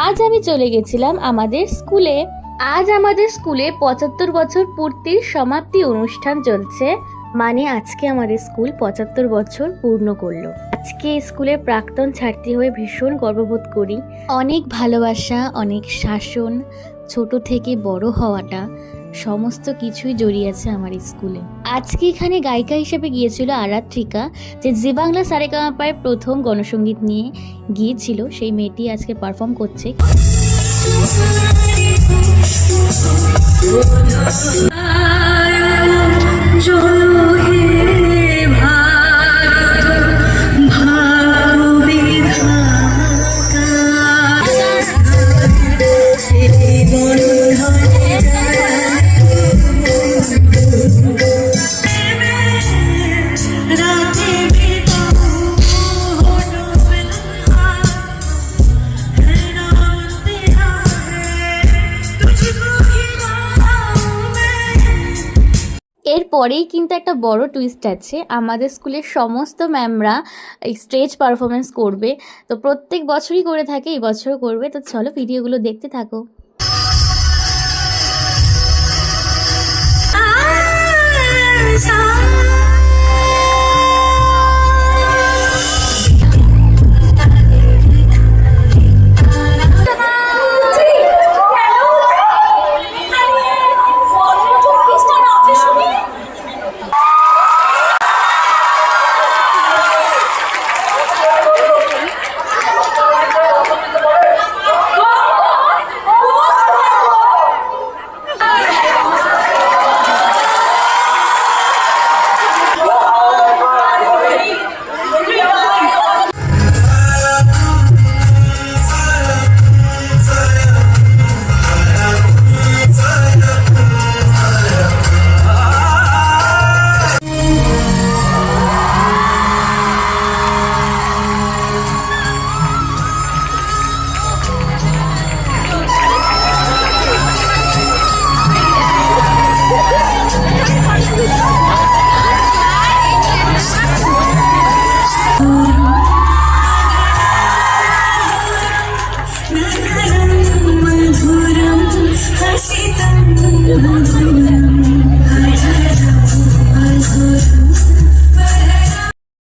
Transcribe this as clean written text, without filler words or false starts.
আজ আমি চলে গেছিলাম আমাদের স্কুলে। আজ আমাদের স্কুলে ৭৫ বছর পূর্তির সমাপ্তি অনুষ্ঠান চলছে। মানে আজকে আমাদের স্কুল ৭৫ বছর পূর্ণ করলো। আজকে স্কুলের প্রাক্তন ছাত্রী হয়ে ভীষণ গর্ববোধ করি। অনেক ভালোবাসা, অনেক শাসন, ছোট থেকে বড় হওয়াটা সমস্ত কিছুই জড়িয়ে আছে আমার স্কুলে। আজকে এখানে গায়িকা হিসেবে গিয়েছিল আরাত্রিকা, যে জি বাংলা সারেগামাপায় প্রথম গণসঙ্গীত নিয়ে গিয়েছিল। সেই মেয়েটি আজকে পারফর্ম করছে। এরপরেই কিন্তু একটা বড় টুইস্ট আছে। আমাদের স্কুলের সমস্ত ম্যামরা স্টেজ পারফরমেন্স করবে। তো প্রত্যেক বছরই করে থাকে, এই বছরও করবে। তো চলো ভিডিওগুলো দেখতে থাকো। মধুরম হসিতম